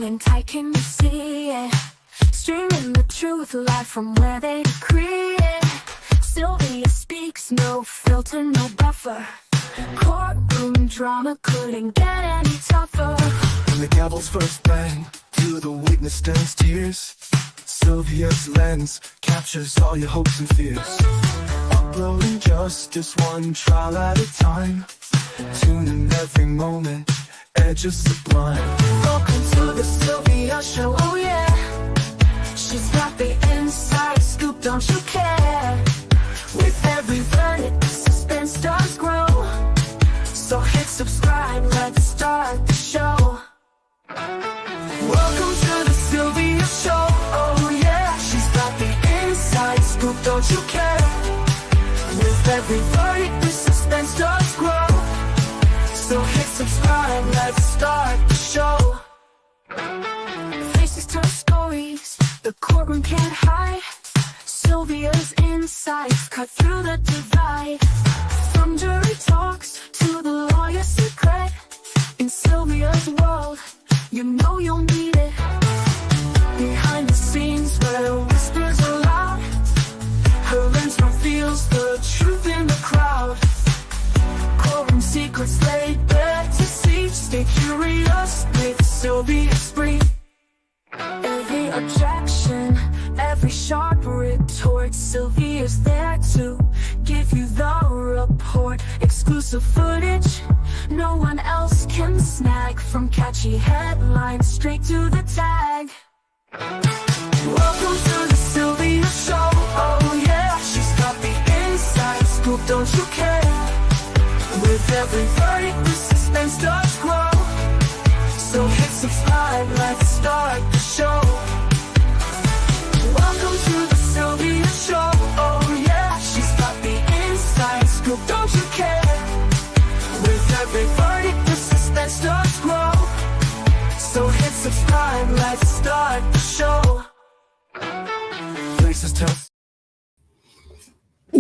holding tight, can you see it? Streaming the truth live from where they decree it. Sylvias speaks, no filter, no buffer. Courtroom drama couldn't get any tougher. When the gavel's first bang, to the witness turns tears. Sylvia's lens captures all your hopes and fears. Uploading justice one trial at a time. Tune in every moment, edges sublime. Welcome to the Sylvia show, oh yeah. She's got the inside scoop, don't you care? With every verdict, the suspense does grow. So hit subscribe, let's start the show. Welcome to the Sylvia show, oh yeah. She's got the inside scoop, don't you care? With every verdict, the suspense does grow. So hit subscribe, let's start the show. Faces tell stories, the courtroom can't hide. Sylvia's insights cut through the divide. From jury talks to the lawyer's secret. In Sylvia's world, you know you'll need it. Behind the scenes where whispers are loud, her lens reveals the truth in the crowd. Courtroom secrets laid bare to see. Stay curious with Sylvia Spree. Every objection, every sharp retort, Sylvia's there to give you the report. Exclusive footage no one else can snag. From catchy headlines straight to the tag. Welcome to the Sylvia show, oh yeah. She's got the inside scoop, don't you care? With every verdict, the suspense does grow. So hit subscribe, let's start the show. Welcome to the Sylvia show, oh yeah. She's got the inside scoop, don't you care? With every verdict, the suspense does grow. So hit subscribe, let's start the show. Faces tell.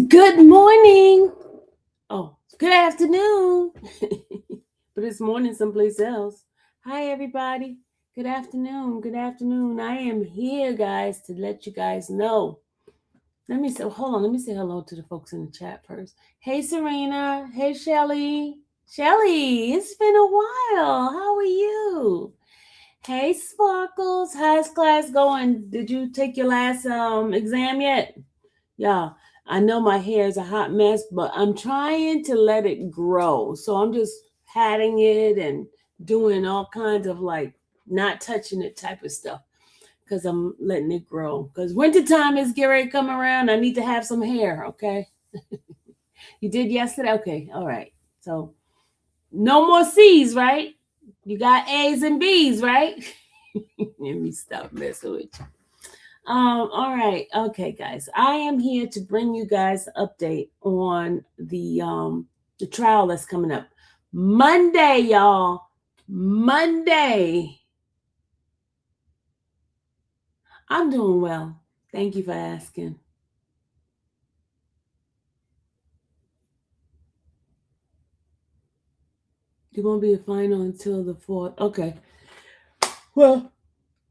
Good morning. Oh, good afternoon. But it's morning someplace else. Hi, everybody. Good afternoon. Good afternoon. I am here, guys, to let you guys know. Hold on. Let me say hello to the folks in the chat first. Hey, Serena. Hey, Shelly. Shelly, it's been a while. How are you? Hey, Sparkles. How's class going? Did you take your last exam yet? Yeah, I know my hair is a hot mess, but I'm trying to let it grow. So I'm just patting it and doing all kinds of like not touching it type of stuff because I'm letting it grow. Because wintertime is getting ready to come around. I need to have some hair, okay? You did yesterday? Okay, all right. So no more C's, right? You got A's and B's, right? Let me stop messing with you. All right. Okay, guys. I am here to bring you guys an update on the trial that's coming up. Monday, y'all. Monday. I'm doing well. Thank you for asking. It won't be a final until the 4th. Okay. Well,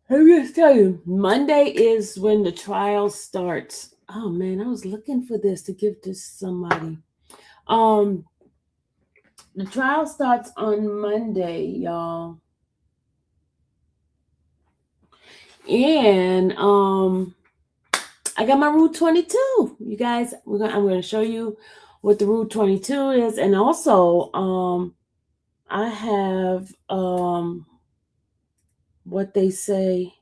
let me just tell you, Monday is when the trial starts. Oh man, I was looking for this to give to somebody. The trial starts on Monday, y'all. And I got my Route 22. You guys, I'm going to show you what the Route 22 is, and also I have what they say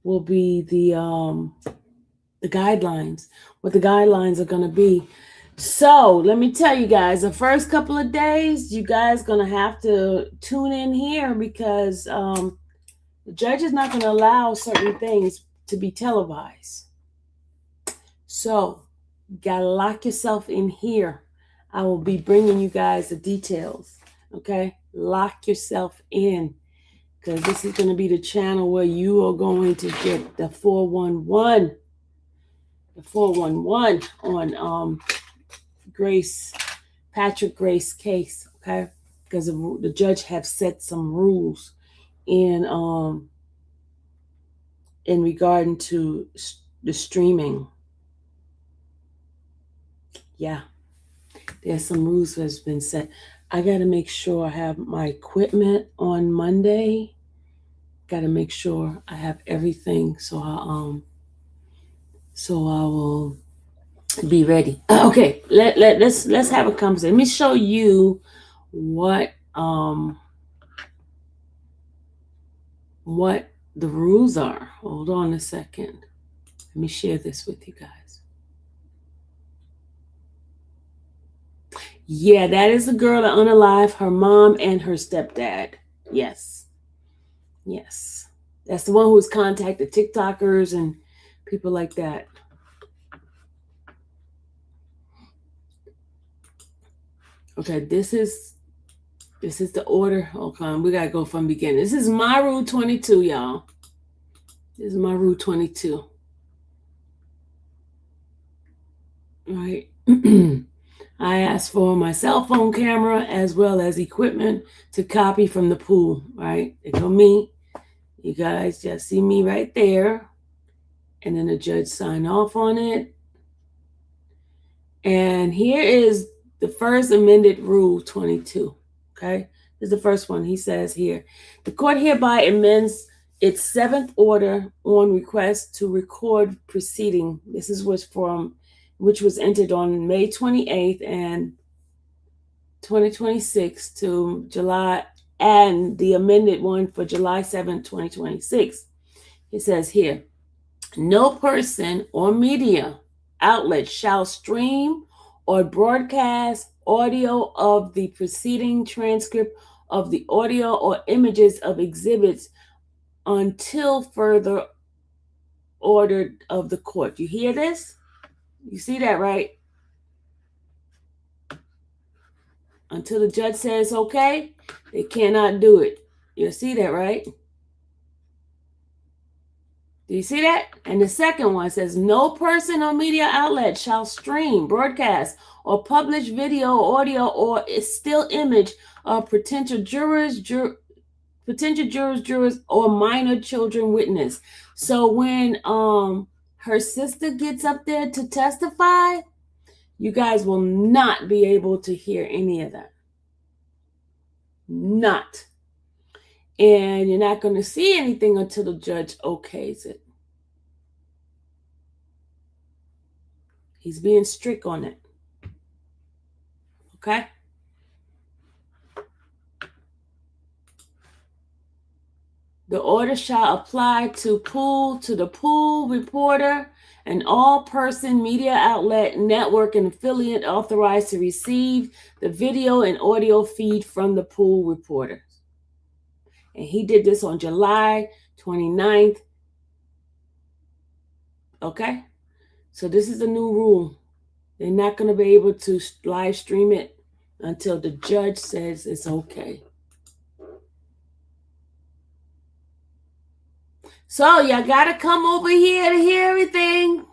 will be the guidelines, what the guidelines are going to be. So let me tell you guys, the first couple of days, you guys going to have to tune in here because the judge is not going to allow certain things to be televised. So you got to lock yourself in here. I will be bringing you guys the details. Okay, lock yourself in because this is going to be the channel where you are going to get the 411 on Patrick Grace case. Okay, because the judge have set some rules in regarding to the streaming. Yeah, there's some rules that's been set. I got to make sure I have my equipment on Monday. Got to make sure I have everything so I will be ready. Okay, let's have a conversation. Let me show you what the rules are. Hold on a second. Let me share this with you guys. Yeah, that is the girl that unalive her mom and her stepdad. Yes. Yes. That's the one who's contacted TikTokers and people like that. Okay, this is the order. Okay, we gotta go from beginning. This is my rule 22, y'all. This is my rule 22. All right. I asked for my cell phone camera as well as equipment to copy from the pool, right? They go me. You guys just see me right there. And then the judge sign off on it. And here is the first amended rule 22, okay? This is the first one. He says here, the court hereby amends its seventh order on request to record proceeding. This is which was entered on May 28th and 2026 to July, and the amended one for July 7th, 2026. It says here, no person or media outlet shall stream or broadcast audio of the proceeding, transcript of the audio, or images of exhibits until further order of the court. You hear this? You see that, right? Until the judge says okay, they cannot do it. You see that, right? Do you see that? And the second one says, no person or media outlet shall stream, broadcast, or publish video, audio, or still image of potential jurors, or minor children witness. So when her sister gets up there to testify, you guys will not be able to hear any of that. Not. And you're not going to see anything until the judge okays it. He's being strict on it. Okay? The order shall apply to the pool reporter and all person, media outlet, network, and affiliate authorized to receive the video and audio feed from the pool reporter. And he did this on July 29th. Okay? So this is a new rule. They're not going to be able to live stream it until the judge says it's okay. So you got to come over here to hear everything.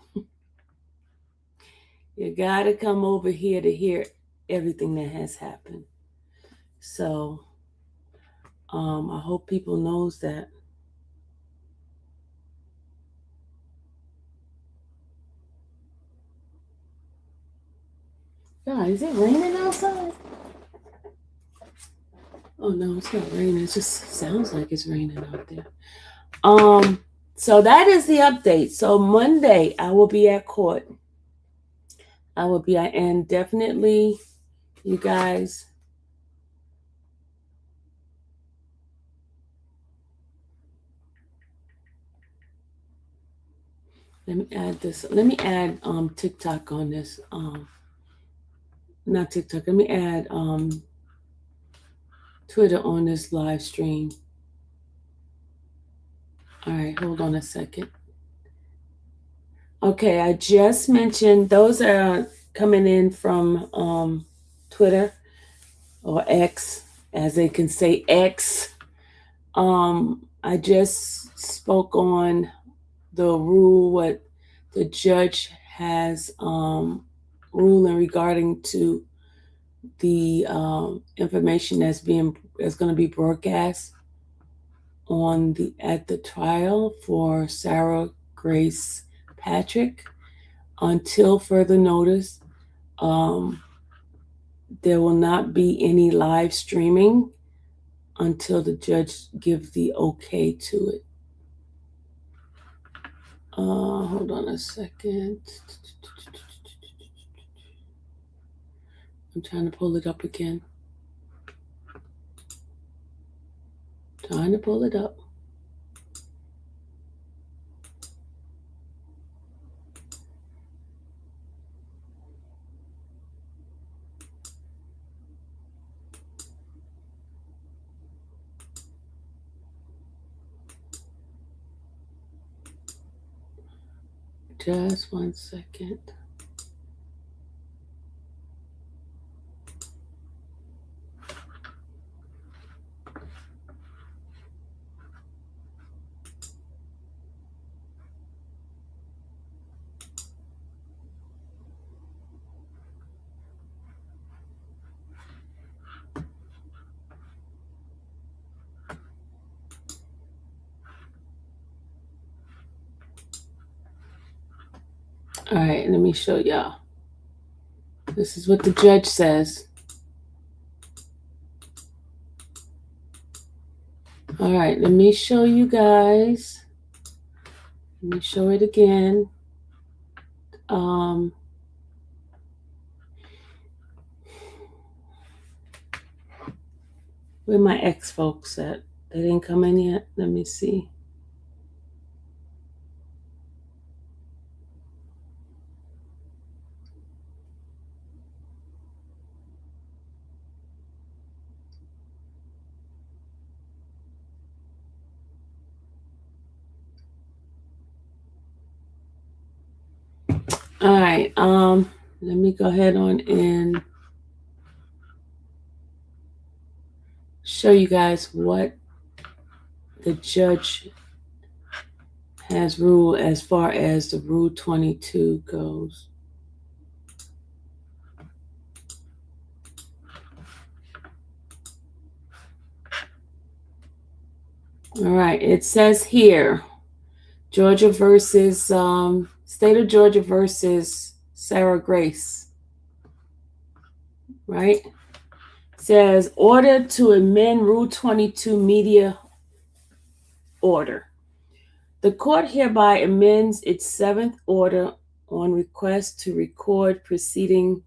You got to come over here to hear everything that has happened. So I hope people knows that. God, is it raining outside? Oh no, it's not raining. It just sounds like it's raining out there. So that is the update. So Monday I will be at court. And definitely, you guys, let me add this. Let me add TikTok on this. Not TikTok. Let me add Twitter on this live stream. All right, hold on a second. Okay, I just mentioned those are coming in from Twitter or X, as they can say X. I just spoke on the rule, what the judge has ruling regarding to the information that's going to be broadcast. at the trial for Sarah Grace Patrick until further notice. There will not be any live streaming until the judge gives the okay to it. Hold on a second. I'm trying to pull it up again. Trying to pull it up. Just 1 second. All right, let me show y'all. This is what the judge says. All right, let me show you guys. Let me show it again. Where my ex folks at? They didn't come in yet. Let me see. All right. Let me go ahead on and show you guys what the judge has ruled as far as the Rule 22 goes. All right. It says here, Georgia versus State of Georgia versus Sarah Grace. Right? Says order to amend Rule 22 media order. The court hereby amends its 7th order on request to record proceeding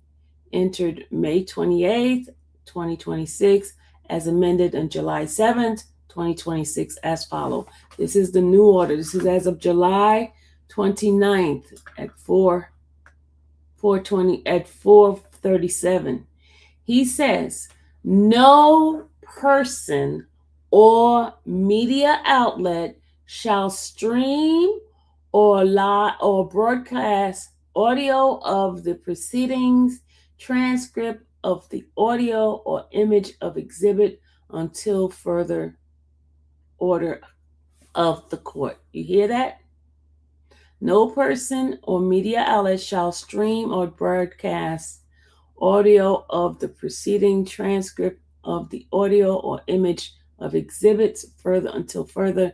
entered May 28th, 2026, as amended on July 7th, 2026 as follow. This is the new order. This is as of July 29th at 4:37. He says, no person or media outlet shall stream or broadcast audio of the proceedings, transcript of the audio or image of exhibit until further order of the court. You hear that? No person or media outlet shall stream or broadcast audio of the proceeding, transcript of the audio or image of exhibits until further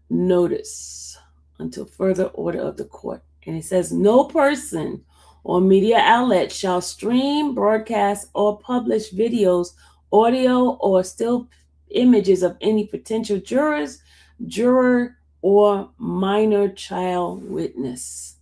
notice, until further order of the court. And it says no person or media outlet shall stream, broadcast, or publish videos, audio, or still images of any potential juror, or minor child witness.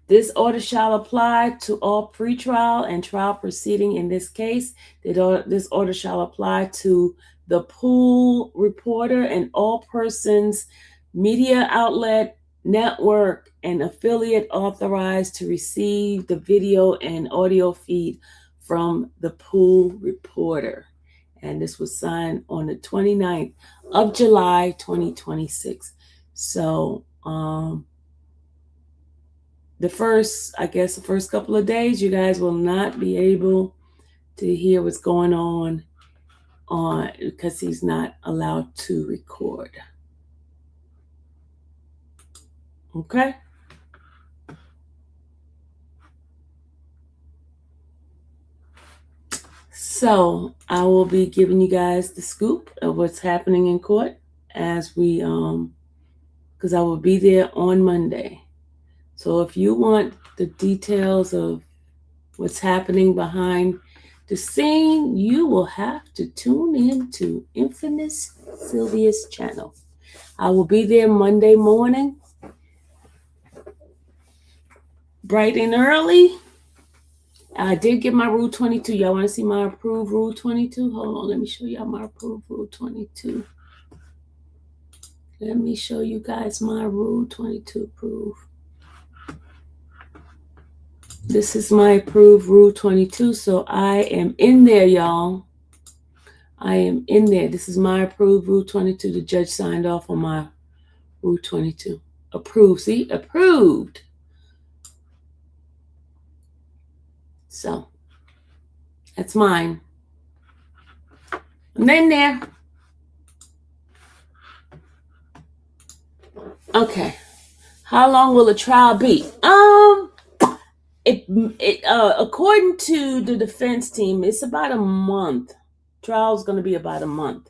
This order shall apply to all pretrial and trial proceeding in this case. This order shall apply to the pool reporter and all persons, media outlet, network, and affiliate authorized to receive the video and audio feed from the pool reporter. And this was signed on the 29th of July, 2026. So, the first couple of days, you guys will not be able to hear what's going on because he's not allowed to record. Okay? So I will be giving you guys the scoop of what's happening in court as we because I will be there on Monday. So if you want the details of what's happening behind the scene, you will have to tune in to Infamous Sylvia's channel. I will be there Monday morning, bright and early. I did get my Rule 22. Y'all want to see my approved Rule 22? Hold on, let me show y'all my approved Rule 22. Let me show you guys my Rule 22 proof. This is my approved Rule 22, so I am in there, y'all. I am in there. This is my approved Rule 22. The judge signed off on my Rule 22. Approved. See? Approved. So, that's mine. I'm in there. Okay. How long will the trial be? According to the defense team, it's about a month. Trial's going to be about a month.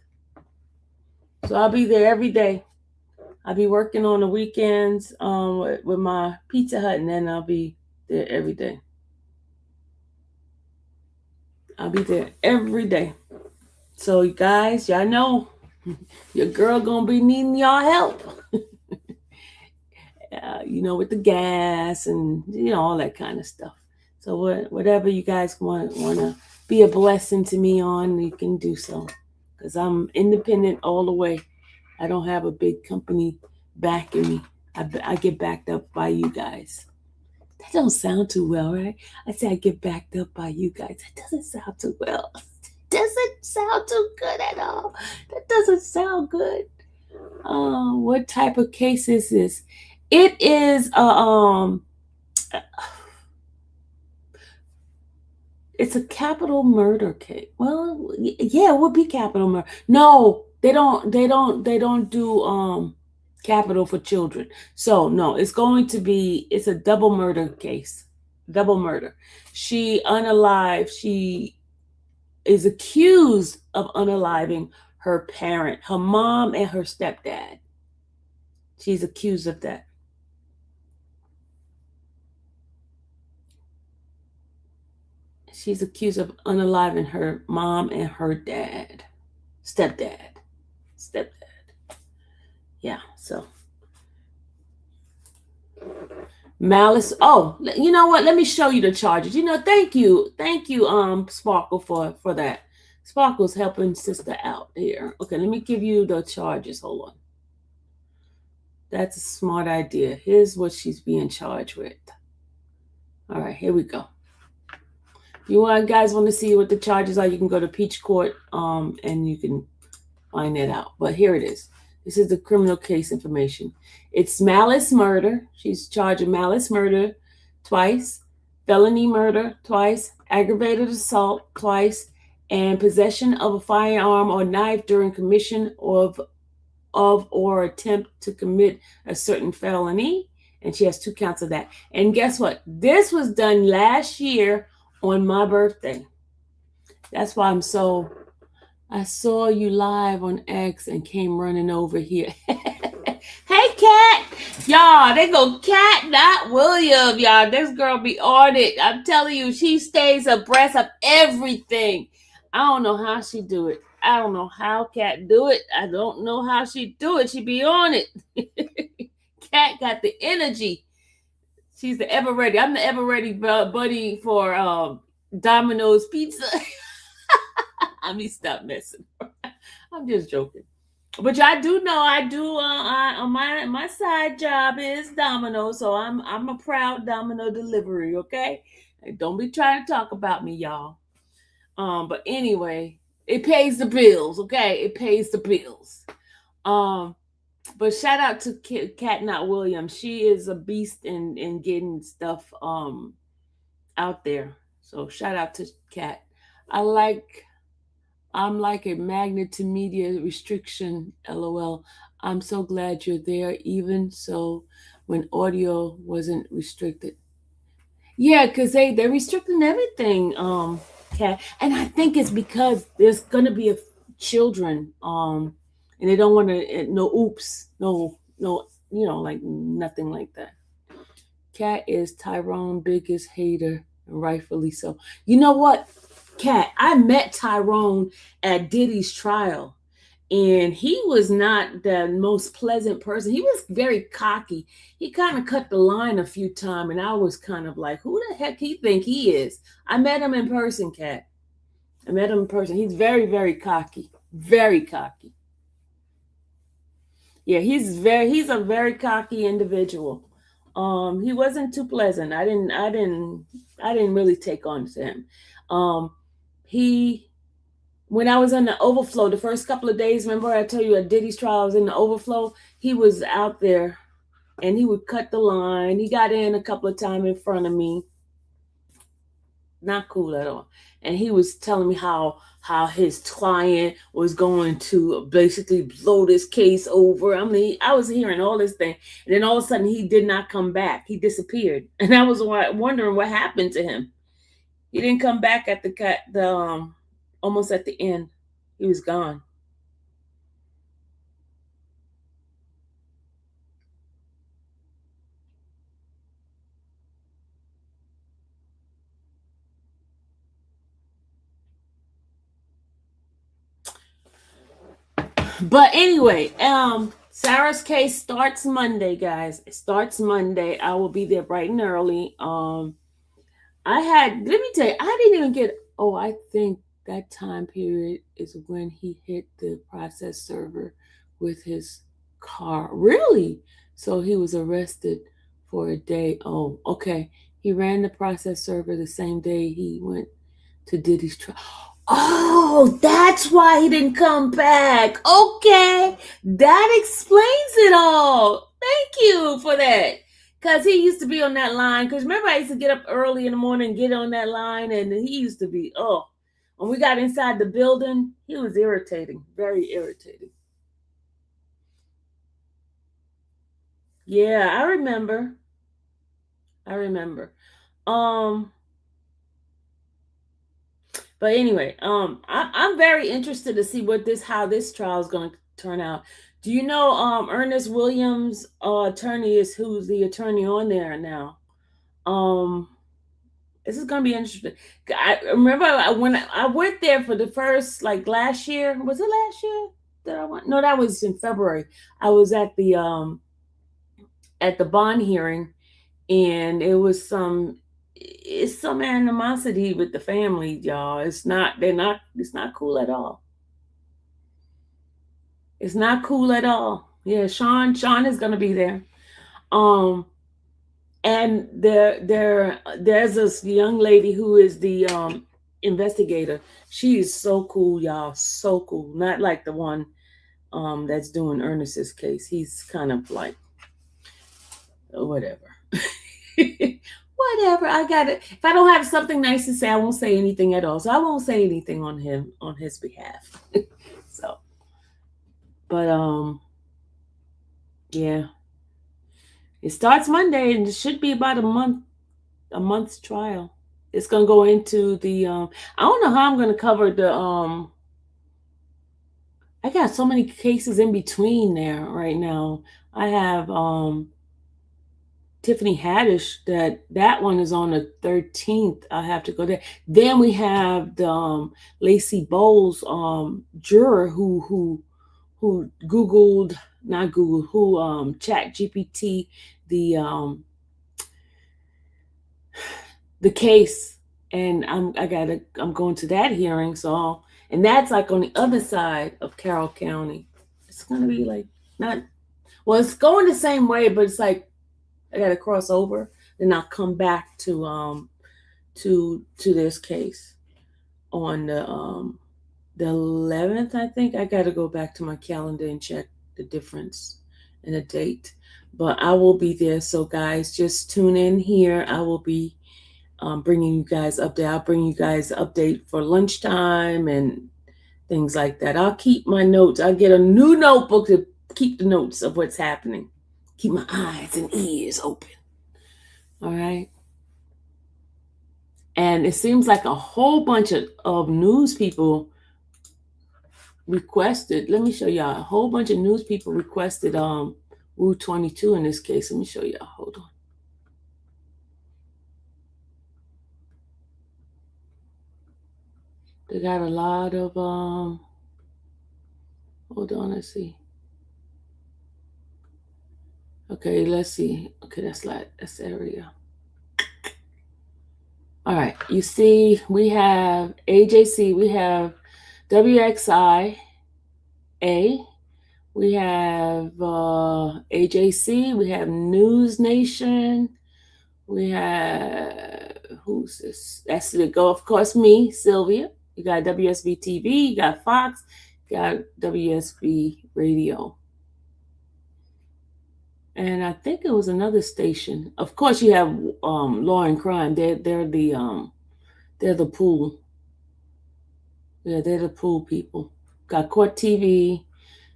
So I'll be there every day. I'll be working on the weekends with my Pizza Hut, and then I'll be there every day. I'll be there every day. So you guys, y'all know your girl gonna be needing y'all help. With the gas and all that kind of stuff. So whatever you guys want to be a blessing to me on, you can do so. Because I'm independent all the way. I don't have a big company backing me. I get backed up by you guys. That don't sound too well, right? I say I get backed up by you guys. That doesn't sound too well. Doesn't sound too good at all. That doesn't sound good. What type of case is this? It is it's a capital murder case. Well, yeah, it would be capital murder. No, they don't do capital for children. So no, it's a double murder case. Double murder. She is accused of unaliving her parent, her mom and her stepdad. She's accused of that. She's accused of unaliving her mom and her stepdad. Yeah, so. Malice. Oh, you know what? Let me show you the charges. Thank you, Sparkle for that. Sparkle's helping sister out here. Okay, let me give you the charges. Hold on. That's a smart idea. Here's what she's being charged with. All right, here we go. If you guys want to see what the charges are, you can go to Peach Court and you can find that out. But here it is. This is the criminal case information. It's malice murder. She's charged with malice murder twice, felony murder twice, aggravated assault twice, and possession of a firearm or knife during commission of or attempt to commit a certain felony. And she has 2 counts of that. And guess what? This was done last year on my birthday. That's why I saw you live on X and came running over here. Hey, Cat. Y'all, they go Cat, not William, y'all. This girl be on it. I'm telling you, she stays abreast of everything. I don't know how she do it. I don't know how Cat do it. I don't know how she do it. She be on it. Cat got the energy. She's the ever ready. I'm the ever ready buddy for Domino's Pizza. I mean, stop messing. I'm just joking. But y'all do know my side job is Domino, so I'm a proud Domino delivery, okay? And don't be trying to talk about me, y'all. But anyway, it pays the bills, okay? It pays the bills. But shout out to Cat Not Williams. She is a beast in getting stuff out there. So shout out to Cat. I'm like a magnet to media restriction, LOL. I'm so glad you're there, even so when audio wasn't restricted. Yeah, because they're restricting everything. Cat, and I think it's because there's gonna be a children, and they don't want to no oops, no, like nothing like that. Cat is Tyrone's biggest hater, and rightfully so. You know what, Cat? I met Tyrone at Diddy's trial, and he was not the most pleasant person. He was very cocky. He kind of cut the line a few times, and I was kind of like, who the heck he think he is? I met him in person, Cat. I met him in person. He's very, very cocky. Very cocky. Yeah, he's a very cocky individual. He wasn't too pleasant. I didn't really take on to him. He when I was in the overflow the first couple of days, remember I told you at Diddy's trial I was in the overflow? He was out there and he would cut the line. He got in a couple of times in front of me. Not cool at all. And he was telling me how his client was going to basically blow this case over. I mean, I was hearing all this thing, and then all of a sudden he did not come back. He disappeared, and I was wondering what happened to him. He didn't come back at the almost at the end. He was gone. But anyway, Sarah's case starts Monday, guys. It starts Monday. I will be there bright and early. Let me tell you, I didn't even get, oh, I think that time period is when he hit the process server with his car. Really? So he was arrested for a day. Oh, okay. He ran the process server the same day he went to Diddy's trial. Oh, that's why he didn't come back. Okay. That explains it all. Thank you for that. Because he used to be on that line. Because remember, I used to get up early in the morning and get on that line. And he used to be, when we got inside the building, he was irritating. Very irritating. Yeah, I remember. But anyway, I'm very interested to see how this trial is going to turn out. Do you know Ernest Williams' attorney is who's the attorney on there now? This is going to be interesting. I remember when I went there for the first, like last year. Was it last year that I went? No, that was in February. I was at the bond hearing, and it's some animosity with the family, y'all. It's not cool at all. It's not cool at all. Yeah, Sean is gonna be there. And there's this young lady who is the investigator. She is so cool, y'all. So cool. Not like the one that's doing Ernest's case. He's kind of like whatever. Whatever. I got it. If I don't have something nice to say, I won't say anything at all. So I won't say anything on his behalf. So, but yeah, it starts Monday and it should be about a month's trial. It's gonna go into the I don't know how I'm gonna cover the I got so many cases in between there right now. I have Tiffany Haddish, that one is on the 13th. I have to go there. Then we have the Lacey Bowles juror who Googled, not Google, who Chat GPT the case, and I'm going to that hearing. So, and that's like on the other side of Carroll County. It's gonna be like it's going the same way, but it's like I gotta cross over, then I'll come back to this case on the 11th. I think I gotta go back to my calendar and check the difference in the date, but I will be there. So guys, just tune in here. I will be bringing you guys update. I'll bring you guys update for lunchtime and things like that. I'll keep my notes. I'll get a new notebook to keep the notes of what's happening. Keep my eyes and ears open. All right. And it seems like a whole bunch of news people requested. Let me show y'all. A whole bunch of news people requested Route 22 in this case. Let me show y'all. Hold on. They got a lot of hold on, let's see. Okay, let's see. Okay, that's area. All right, you see, we have AJC, we have WXIA, we have AJC, we have News Nation, we have, who's this? That's the go, of course, me, Sylvia. You got WSB TV, you got Fox, you got WSB Radio. And I think it was another station. Of course, you have Law and Crime. They're the pool. Yeah, they're the pool people. Got Court TV,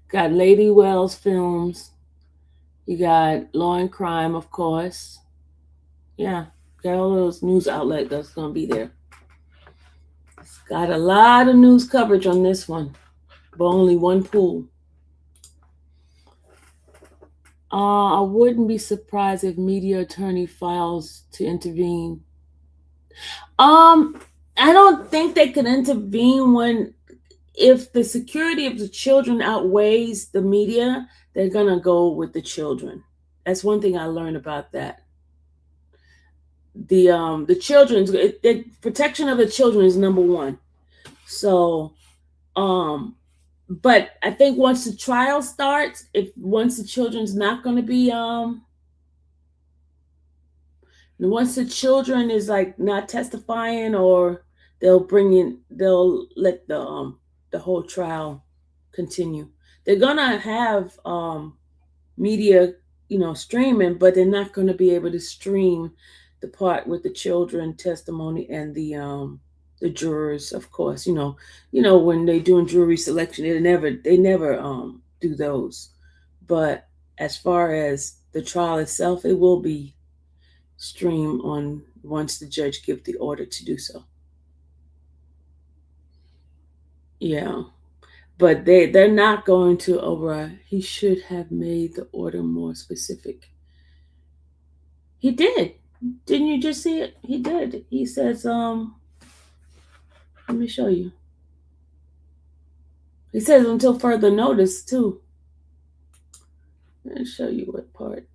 got Lady Wells Films. You got Law and Crime, of course. Yeah, got all those news outlets that's gonna be there. It's got a lot of news coverage on this one, but only one pool. I wouldn't be surprised if media attorney files to intervene. I don't think they can intervene if the security of the children outweighs the media, they're gonna go with the children. That's one thing I learned about that. The children's the protection of the children is number one. So, but I think once the trial starts, once the children's not going to be once the children is like not testifying, or they'll let the whole trial continue. They're gonna have media, streaming, but they're not going to be able to stream the part with the children testimony and the jurors, of course. When they doing jury selection, they never do those. But as far as the trial itself, it will be streamed on once the judge gives the order to do so. Yeah. But they're not going to override. He should have made the order more specific. He did. Didn't you just see it? He did. He says, let me show you. He says until further notice too. Let me show you what part.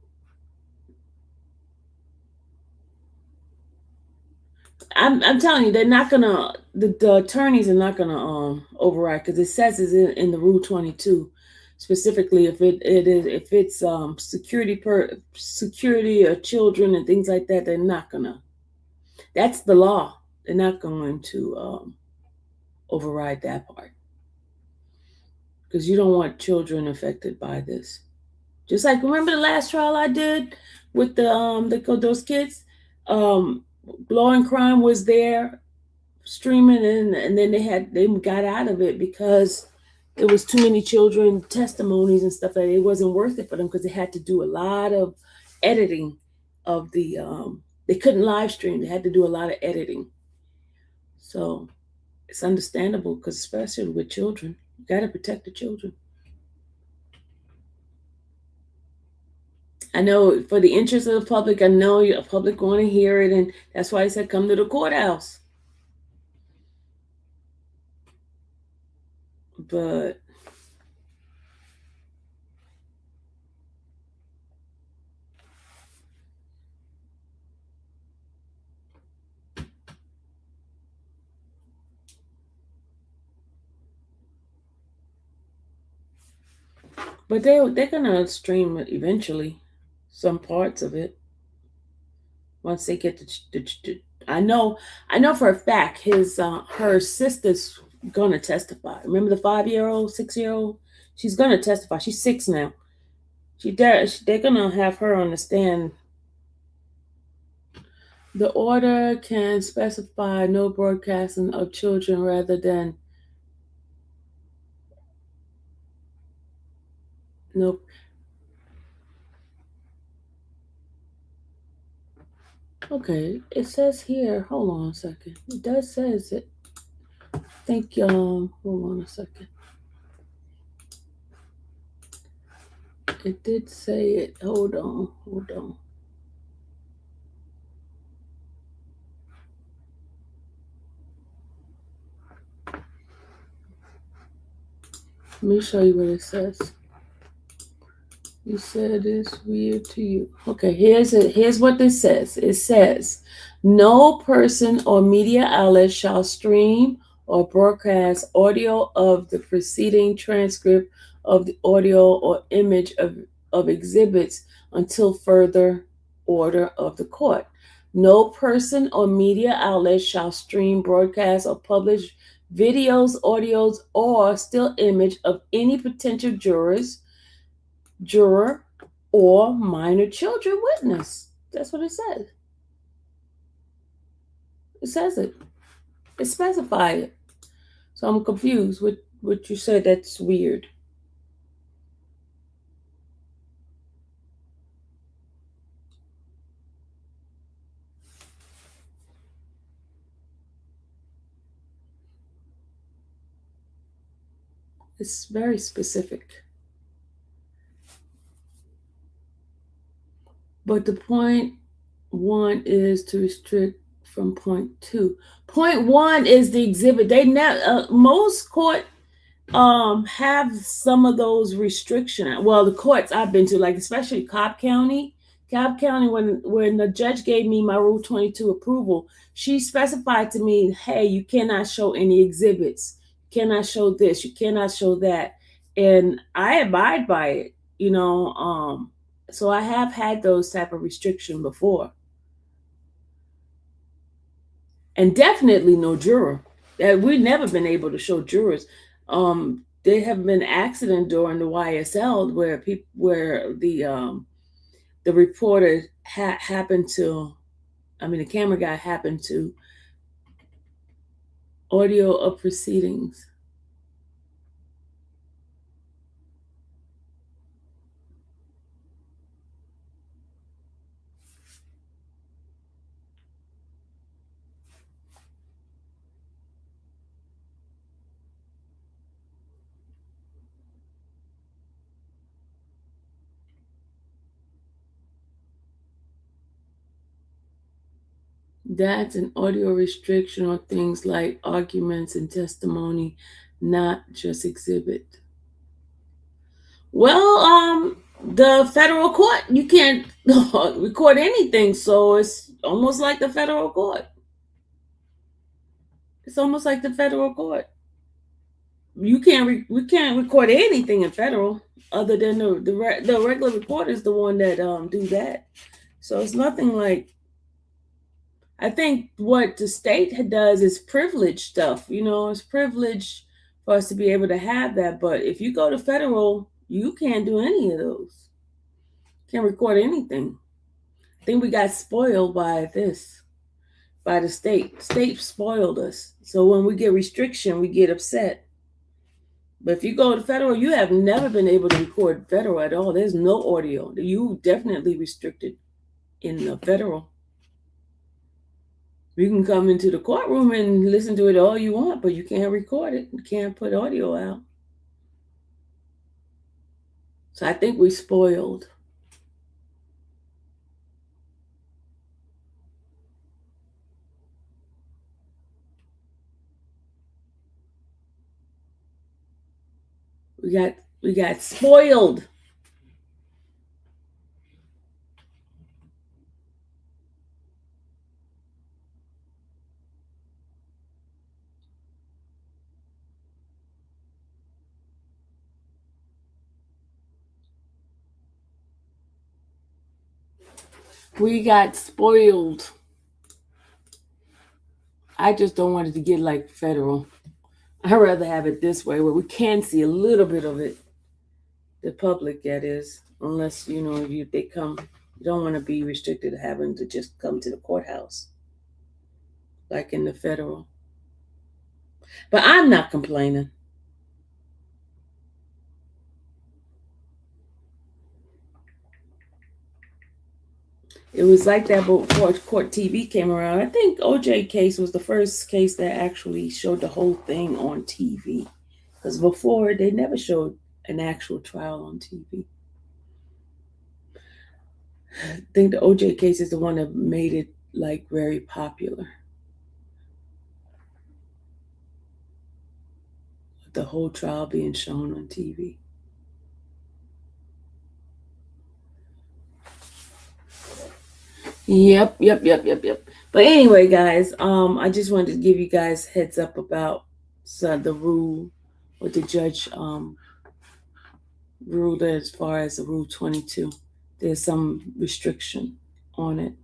I'm telling you, they're not gonna. The attorneys are not gonna override, because it says it's in the Rule 22 specifically if it's security of children and things like that. They're not gonna. That's the law. They're not going to override that part, because you don't want children affected by this. Just like, remember the last trial I did with those kids. Law and Crime was there streaming, and then they got out of it because there was too many children testimonies and stuff like that. It wasn't worth it for them, because they had to do a lot of editing of they couldn't live stream. They had to do a lot of editing. So it's understandable, because especially with children, you got to protect the children. I know for the interest of the public, I know the public want to hear it, and that's why I said come to the courthouse. But they're gonna stream it eventually, some parts of it. Once they get I know for a fact her sister's gonna testify. Remember the 5-year-old, 6-year-old? She's gonna testify. She's 6 now. They're gonna have her on the stand. The order can specify no broadcasting of children rather than no. Okay, it says here. Hold on a second. It does says it. I think hold on a second. It did say it. Hold on. Hold on. Let me show you what it says. You said it's weird to you. Okay, here's it. Here's what this says. It says, no person or media outlet shall stream or broadcast audio of the preceding transcript of the audio or image of exhibits until further order of the court. No person or media outlet shall stream, broadcast, or publish videos, audios, or still image of any potential juror, or minor children witness. That's what it says. It says it. It specifies it. So I'm confused with what you said. That's weird. It's very specific. But the point one is to restrict from point two. Point one is the exhibit. They never most court have some of those restrictions. Well, the courts I've been to, like especially Cobb County, when the judge gave me my Rule 22 approval, she specified to me, hey, you cannot show any exhibits, you cannot show this, you cannot show that, and I abide by it. So I have had those type of restriction before, and definitely no juror. That we've never been able to show jurors. There have been accidents during the YSL where the reporter happened to, the camera guy happened to audio of proceedings. That's an audio restriction on things like arguments and testimony, not just exhibit. Well, the federal court, you can't record anything, so it's almost like the federal court. It's almost like the federal court. We can't record anything in federal other than the regular reporter is the one that do that. So it's nothing like. I think what the state does is privilege stuff. It's privilege for us to be able to have that. But if you go to federal, you can't do any of those. Can't record anything. I think we got spoiled by this, by the state. State spoiled us. So when we get restriction, we get upset. But if you go to federal, you have never been able to record federal at all. There's no audio. You definitely restricted in the federal. You can come into the courtroom and listen to it all you want, but you can't record it. You can't put audio out. So I think we spoiled. We got spoiled. We got spoiled. I just don't want it to get like federal. I'd rather have it this way where we can see a little bit of it. The public, that is, unless they come. You don't want to be restricted to having to just come to the courthouse, like in the federal. But I'm not complaining. It was like that before court TV came around. I think OJ case was the first case that actually showed the whole thing on TV. Because before, they never showed an actual trial on TV. I think the OJ case is the one that made it like very popular. The whole trial being shown on TV. Yep. But anyway, guys, I just wanted to give you guys heads up about the rule, what the judge ruled as far as the Rule 22. There's some restriction on it.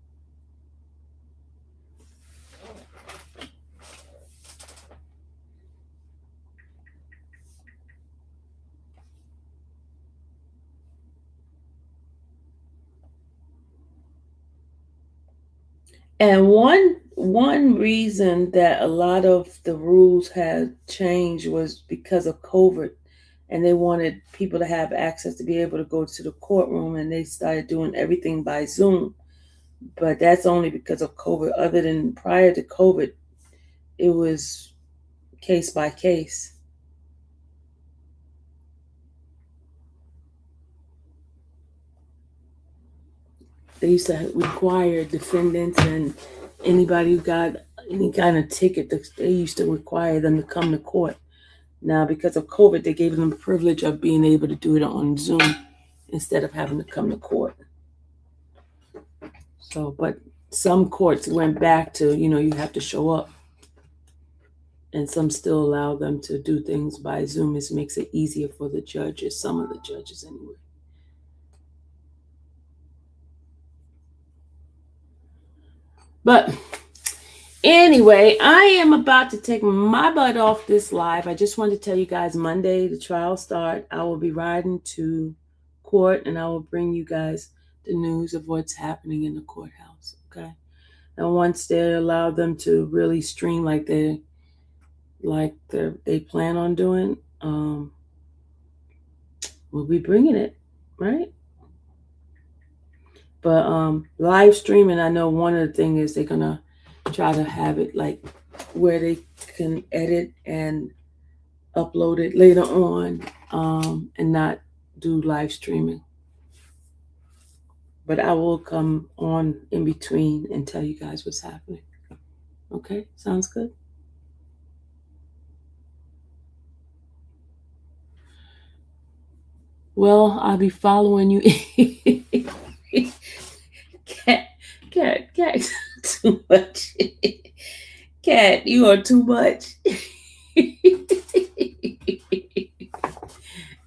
And one reason that a lot of the rules had changed was because of COVID, and they wanted people to have access to be able to go to the courtroom, and they started doing everything by Zoom. But that's only because of COVID. Other than prior to COVID, it was case by case. They used to require defendants and anybody who got any kind of ticket, they used to require them to come to court. Now, because of COVID, they gave them the privilege of being able to do it on Zoom instead of having to come to court. So, but some courts went back to, you have to show up. And some still allow them to do things by Zoom. It makes it easier for the judges, some of the judges anyway. But anyway, I am about to take my butt off this live. I just wanted to tell you guys Monday, the trial start. I will be riding to court and I will bring you guys the news of what's happening in the courthouse. Okay. And once they allow them to really stream like they plan on doing, we'll be bringing it, right? But live streaming, I know one of the things is they're gonna try to have it like where they can edit and upload it later on, and not do live streaming. But I will come on in between and tell you guys what's happening. Okay, sounds good. Well, I'll be following you. Cat, too much. Cat, you are too much.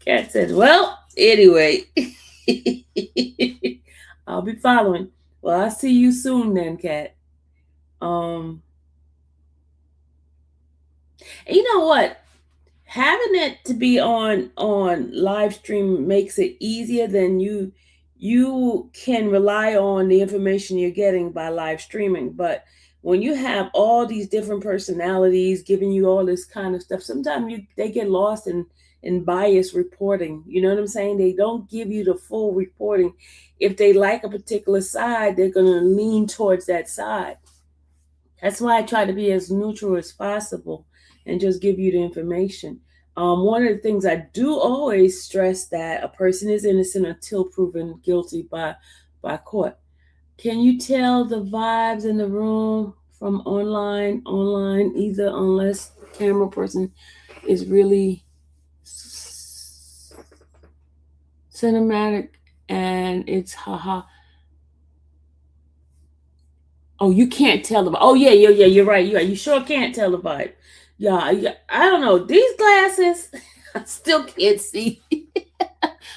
Cat says, well, anyway, I'll be following. Well, I'll see you soon then, Cat. You know what? Having it to be on live stream makes it easier than you can rely on the information you're getting by live streaming. But when you have all these different personalities giving you all this kind of stuff, sometimes they get lost in bias reporting. You know what I'm saying? They don't give you the full reporting. If they like a particular side, they're going to lean towards that side. That's why I try to be as neutral as possible and just give you the information. One of the things I do always stress that a person is innocent until proven guilty by court. Can you tell the vibes in the room from online, either unless the camera person is really cinematic and it's haha. Oh, you can't tell the vibe. Oh, yeah, you're right. You sure can't tell the vibe. Yeah, I don't know. These glasses, I still can't see.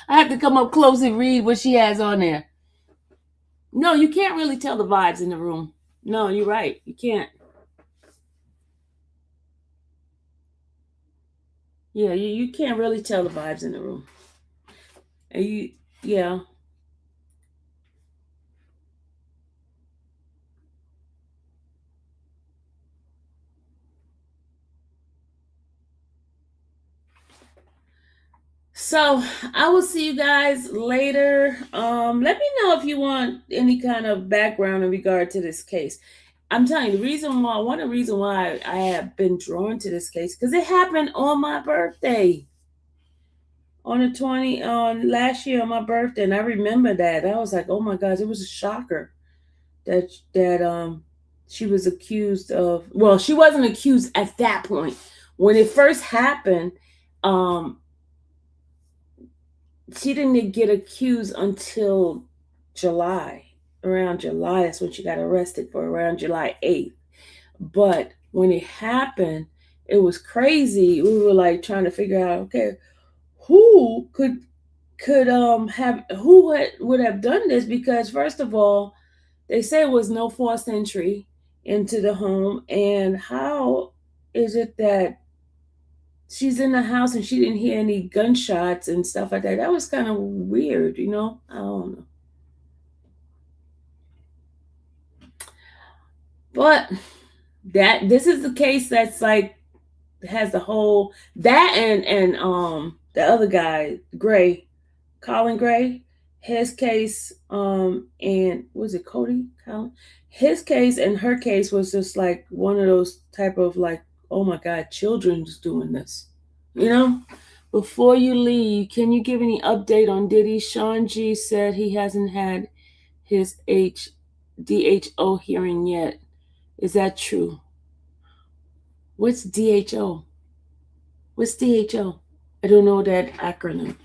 I have to come up close and read what she has on there. No, you can't really tell the vibes in the room. No, you're right. You can't. Yeah, you can't really tell the vibes in the room. And yeah. So I will see you guys later. Let me know if you want any kind of background in regard to this case. I'm telling you, one of the reasons why I have been drawn to this case, because it happened on my birthday. On the 20 on last year on my birthday, and I remember that. I was like, oh my gosh, it was a shocker that she was accused of, well, she wasn't accused at that point. When it first happened, um she didn't get accused until July. Around July, that's when she got arrested, for around July 8th. But when it happened, it was crazy. We were like trying to figure out, okay, who could have would have done this, because first of all, they say it was no forced entry into the home, and how is it that she's in the house and she didn't hear any gunshots and stuff like that? That was kind of weird, you know? I don't know. But this is the case that's like has the whole that and the other guy, Gray, Colin Gray, his case, and was it Cody Colin? His case and her case was just like one of those type of like, oh my God, children's doing this, you know? Before you leave, can you give any update on Diddy? Sean G said he hasn't had his DHO hearing yet. Is that true? What's DHO? What's DHO? I don't know that acronym.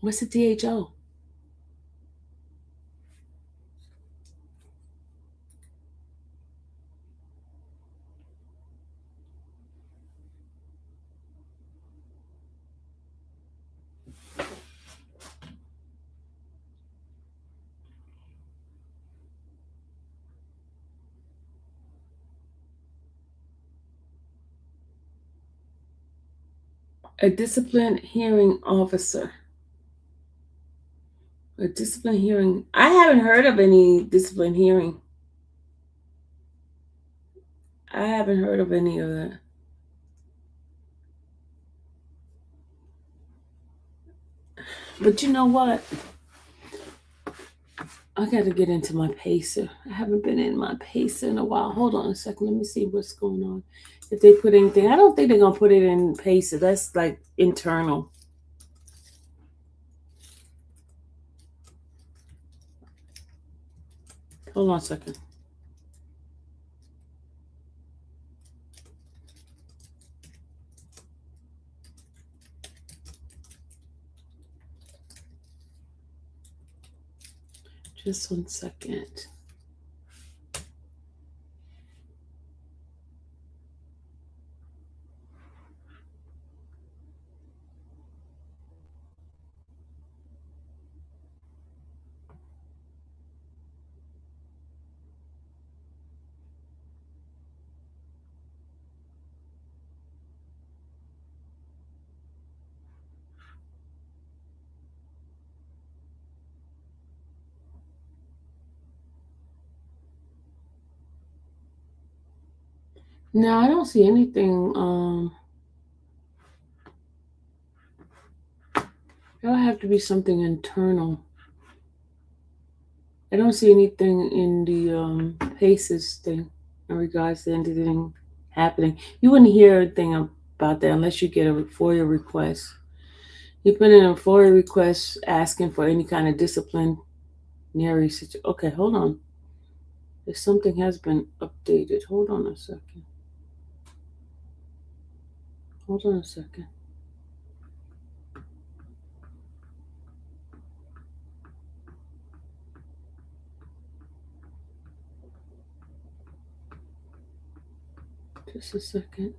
What's a DHO? A disciplined hearing officer. A disciplined hearing. I haven't heard of any disciplined hearing. I haven't heard of any of that. But you know what? I got to get into my pacer. I haven't been in my pacer in a while. Hold on a second. Let me see what's going on. If they put anything, I don't think they're going to put it in pacer. That's like internal. Hold on a second. Just 1 second. No, I don't see anything. It'll have to be something internal. I don't see anything in the paces thing in regards to anything happening. You wouldn't hear anything about that unless you get a FOIA request. You put in a FOIA request asking for any kind of disciplinary situation. Okay, hold on. If something has been updated, hold on a second. Hold on a second. Just a second.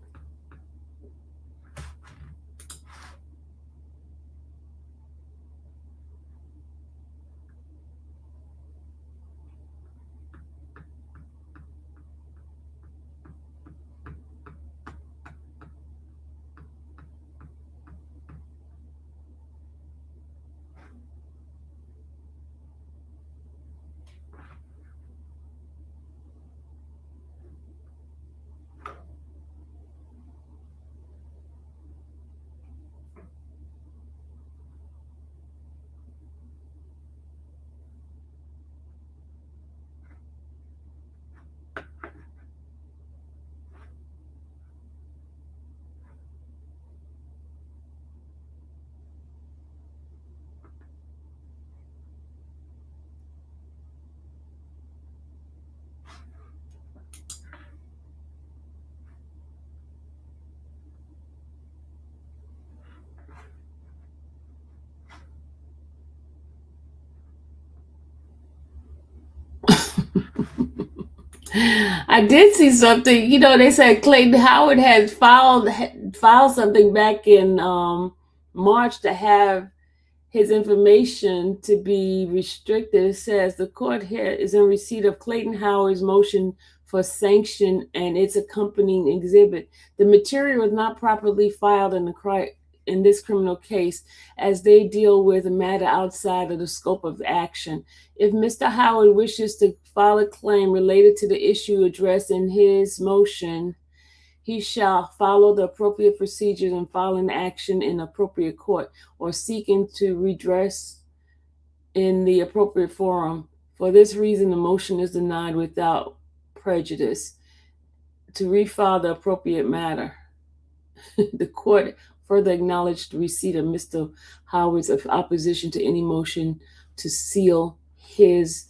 I did see something. You know, they said Clayton Howard had filed something back in March to have his information to be restricted. It says the court here is in receipt of Clayton Howard's motion for sanction and its accompanying exhibit. The material was not properly filed in this criminal case, as they deal with a matter outside of the scope of action. If Mr. Howard wishes to file a claim related to the issue addressed in his motion, he shall follow the appropriate procedures and file an action in appropriate court or seeking to redress in the appropriate forum. For this reason, the motion is denied without prejudice to refile the appropriate matter. The court further acknowledged the receipt of Mr. Howard's opposition to any motion to seal his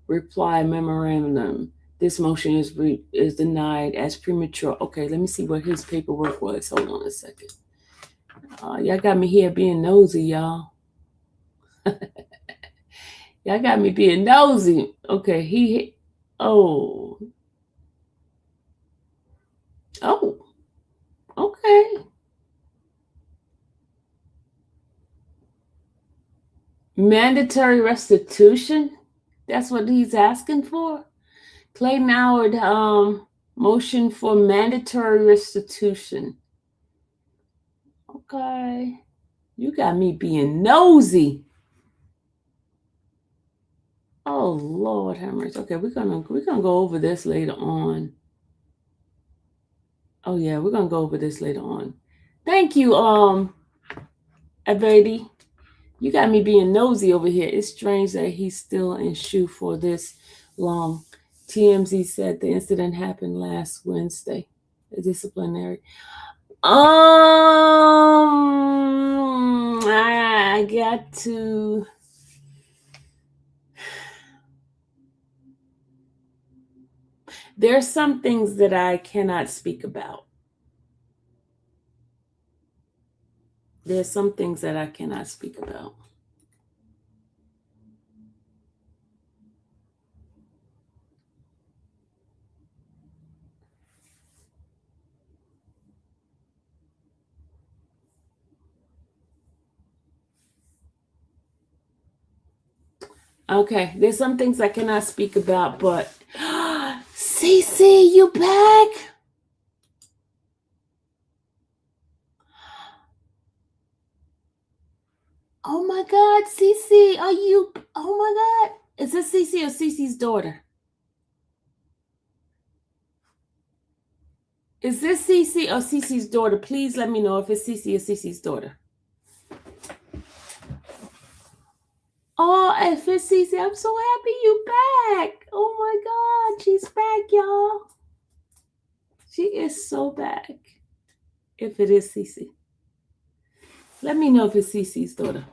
reply memorandum. This motion is denied as premature. Okay, let me see what his paperwork was. Hold on a second. Y'all got me here being nosy, y'all. Y'all got me being nosy. Okay, oh, okay. Mandatory restitution? That's what he's asking for? Clayton Howard motion for mandatory restitution. Okay. You got me being nosy. Oh Lord have mercy. Okay, we're gonna go over this later on. Oh yeah, we're gonna go over this later on. Thank you, Abedi. You got me being nosy over here. It's strange that he's still in SHU for this long. TMZ said the incident happened last Wednesday. A disciplinary. I got to. There's some things that I cannot speak about. There's some things that I cannot speak about. Okay, there's some things I cannot speak about, but Cece, you back? Oh my God, Cece, are you? Oh my God, is this Cece or Cece's daughter? Is this Cece or Cece's daughter? Please let me know if it's Cece or Cece's daughter. Oh, if it's Cece, I'm so happy you back. Oh my God, she's back, y'all. She is so back. If it is Cece. Let me know if it's Cece's daughter.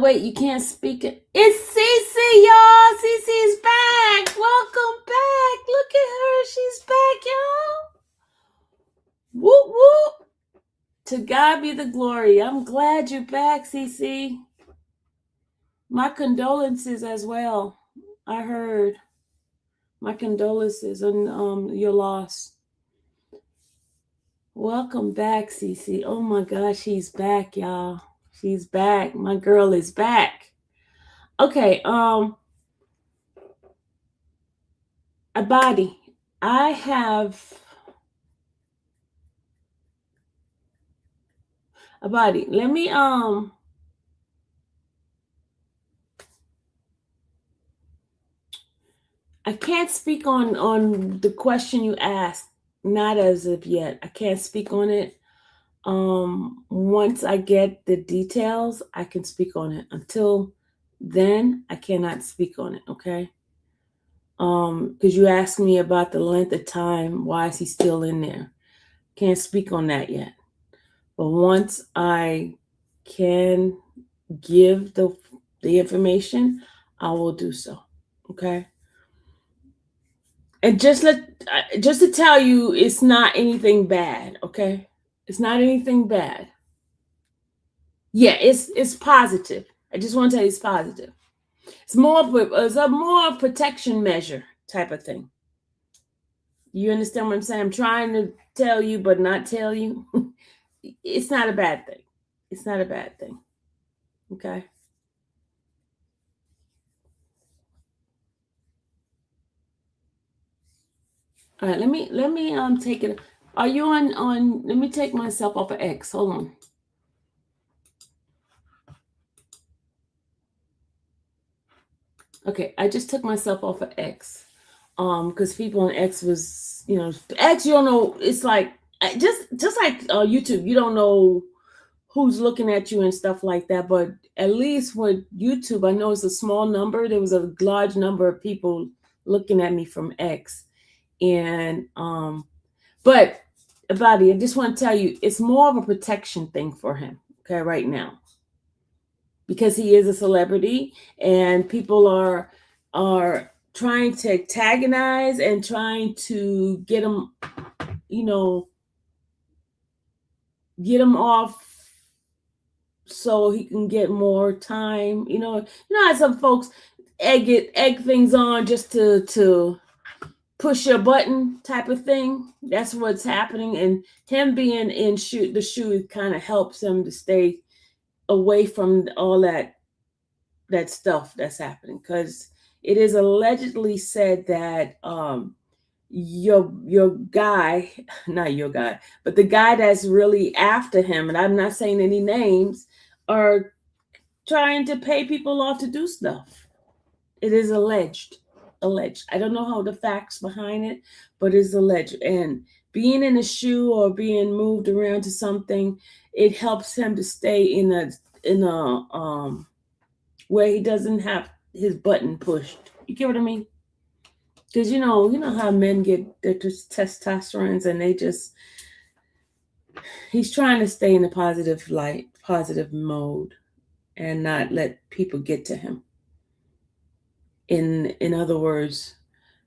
Wait, you can't speak it. It's Cece, y'all. Cece's back. Welcome back. Look at her. She's back, y'all. Whoop, whoop. To God be the glory. I'm glad you're back, Cece. My condolences as well. I heard. My condolences on your loss. Welcome back, Cece. Oh my gosh, she's back, y'all. She's back. My girl is back. Okay, Abadi. I have Abadi. Let me I can't speak on the question you asked, not as of yet. I can't speak on it. Once I get the details, I can speak on it. Until then, I cannot speak on it, okay? Because you asked me about the length of time, why is he still in there? Can't speak on that yet. But once I can give the information, I will do so, okay? And just to tell you, it's not anything bad, okay? It's not anything bad. Yeah, it's positive. I just want to tell you it's positive. It's a more protection measure type of thing. You understand what I'm saying? I'm trying to tell you, but not tell you. It's not a bad thing. It's not a bad thing. Okay. All right. Let me take it. Are you on? Let me take myself off of X. Hold on. Okay, I just took myself off of X. Because people on X was, X, you don't know. It's like just like YouTube, you don't know who's looking at you and stuff like that. But at least with YouTube, I know it's a small number. There was a large number of people looking at me from X, and but about it, I just want to tell you, it's more of a protection thing for him. Okay, right now, because he is a celebrity, and people are trying to antagonize and trying to get him, you know, get him off so he can get more time. How some folks egg things on just to push your button type of thing. That's what's happening, and him being in the shoe kind of helps him to stay away from all that stuff that's happening, because it is allegedly said that your guy, not your guy, but the guy that's really after him, and I'm not saying any names, are trying to pay people off to do stuff. It is alleged. I don't know how the facts behind it, but it's alleged. And being in a shoe or being moved around to something, it helps him to stay in a where he doesn't have his button pushed. You get what I mean? Because you know how men get their testosterone, and he's trying to stay in a positive light, positive mode, and not let people get to him. In other words,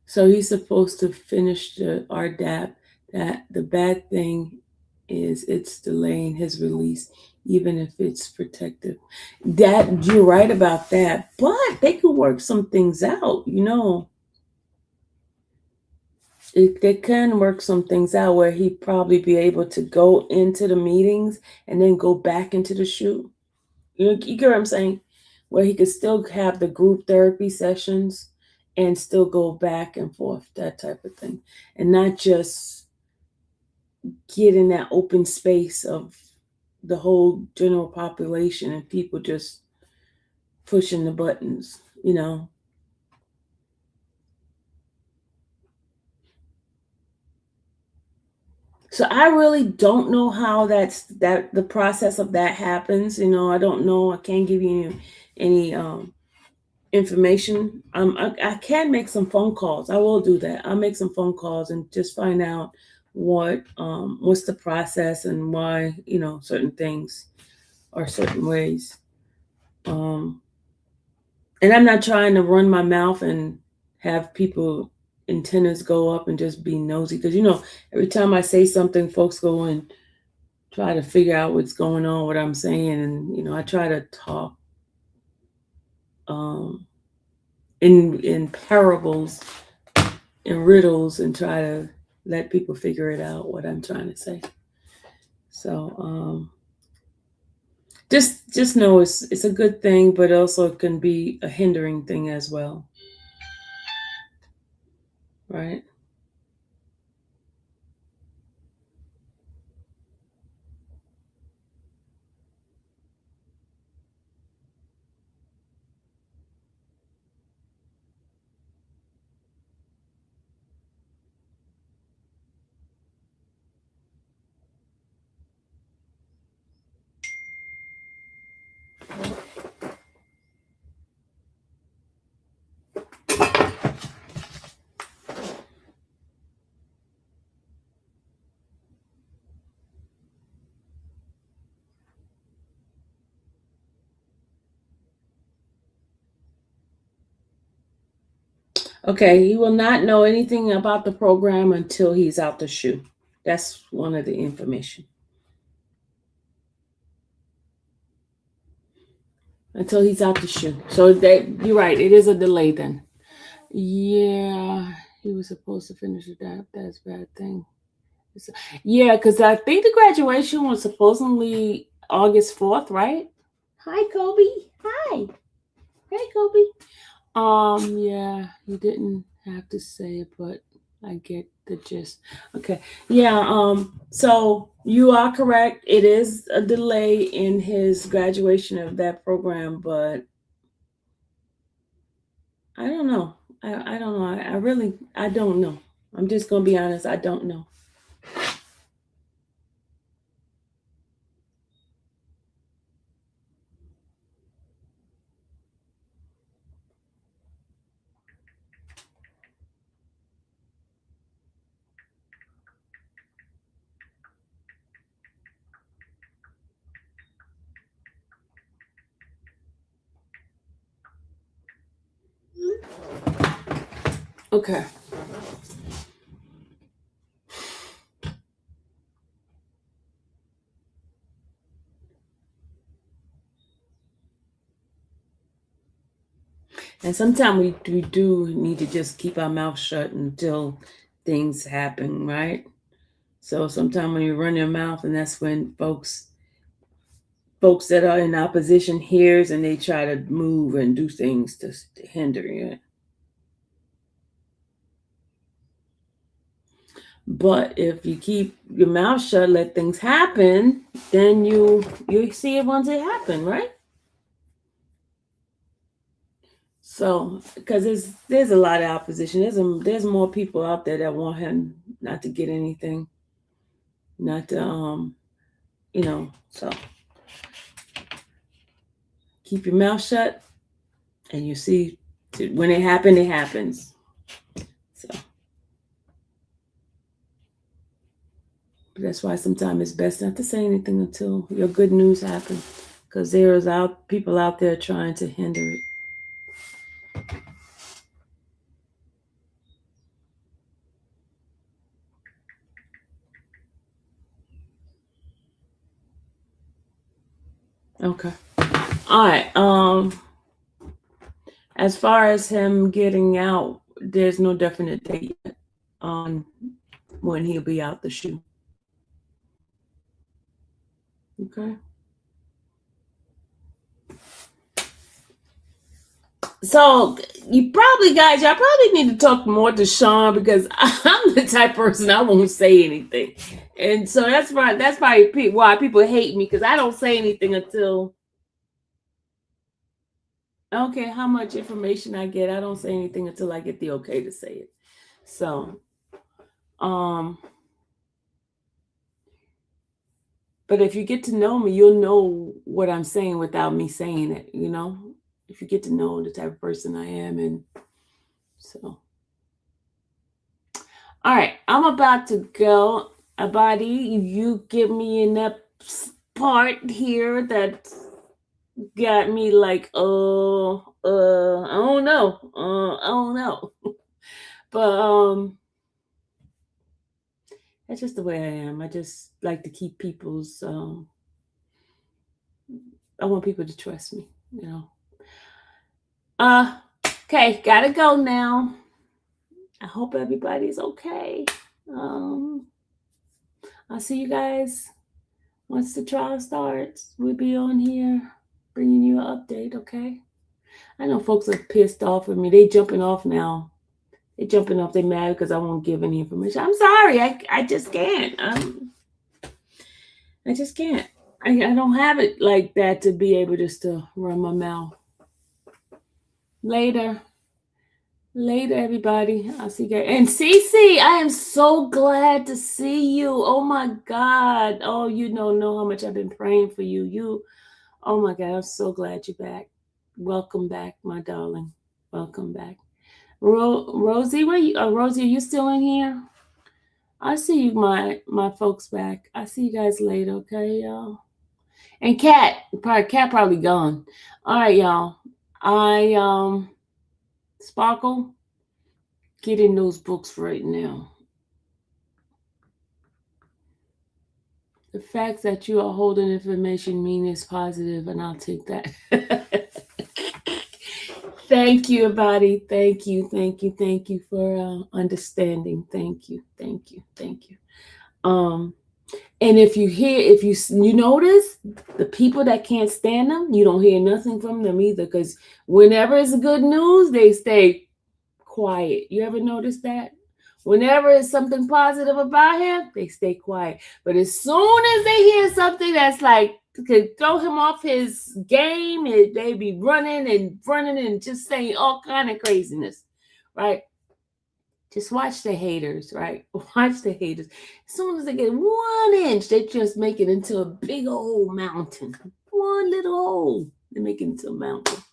so he's supposed to finish the RDAP. That the bad thing is it's delaying his release, even if it's protective. That you're right about that, but they could work some things out. They can work some things out where he'd probably be able to go into the meetings and then go back into the shoot. You get what I'm saying? Where he could still have the group therapy sessions and still go back and forth, that type of thing. And not just get in that open space of the whole general population and people just pushing the buttons. So I really don't know how that the process of that happens. I don't know. I can't give you any information. I can make some phone calls. I will do that. I'll make some phone calls and just find out what's the process and why certain things are certain ways. And I'm not trying to run my mouth and have people antennas go up and just be nosy, because every time I say something, folks go and try to figure out what's going on, what I'm saying, and I try to talk in parables and riddles and try to let people figure it out what I'm trying to say. So just know it's a good thing, but also it can be a hindering thing as well, right? Okay, he will not know anything about the program until he's out the shoe. That's one of the information. until he's out the shoe. So that you're right, it is a delay then. Yeah, he was supposed to finish it up. That's a bad thing. Yeah, because I think the graduation was supposedly August 4th, right? Hi, Kobe. Hi. Hey, Kobe. Yeah, you didn't have to say it, but I get the gist. Okay. Yeah, so you are correct. It is a delay in his graduation of that program, but I don't know. I don't know. I really I don't know. I'm just gonna be honest, I don't know. Okay. And sometimes we do need to just keep our mouth shut until things happen, right? So sometimes when you run your mouth, and that's when folks that are in opposition hears and they try to move and do things to hinder you. But if you keep your mouth shut, let things happen, then you see it once it happen, right? So because there's a lot of opposition. There's more people out there that want him not to get anything, not to so keep your mouth shut, and you see when it happens, it happens. So that's why sometimes it's best not to say anything until your good news happens, because there's people out there trying to hinder it. Okay. All right. As far as him getting out, there's no definite date yet on when he'll be out the shoe. Okay. So y'all probably need to talk more to Sean, because I'm the type of person I won't say anything, and so that's probably why people hate me, because I don't say anything until I don't care how much information I get. I don't say anything until I get the okay to say it. So, um, but if you get to know me, you'll know what I'm saying without me saying it. If you get to know the type of person I am, and so. All right, I'm about to go. Abadi, you give me enough part here that got me like, I don't know, I don't know, but that's just the way I am. I just like to keep people's. I want people to trust me. Okay, gotta go now. I hope everybody's okay. I'll see you guys once the trial starts. We'll be on here bringing you an update, okay? I know folks are pissed off with me. They jumping off now. They jumping off. They mad because I won't give any information. I'm sorry. I just can't. I just can't. I don't have it like that to be able just to run my mouth. Later. Later, everybody. I'll see you guys. And Cece, I am so glad to see you. Oh my God. Oh, you don't know how much I've been praying for you. Oh my God, I'm so glad you're back. Welcome back, my darling. Welcome back. Rosie, Rosie, are you still in here? I see you, my folks back. I see you guys later, okay, y'all? And Cat probably gone. All right, y'all. I Sparkle, get in those books right now. The fact that you are holding information mean it's positive, and I'll take that. Thank you, everybody. Thank you, thank you, thank you for understanding. Thank you, thank you, thank you. Um, and if you notice the people that can't stand them, you don't hear nothing from them either. Because whenever it's good news, they stay quiet. You ever notice that? Whenever it's something positive about him, they stay quiet. But as soon as they hear something that's like could throw him off his game, they be running and just saying all kind of craziness, right? Just watch the haters, right? Watch the haters. As soon as they get 1 inch, they just make it into a big old mountain. One little hole, they make it into a mountain.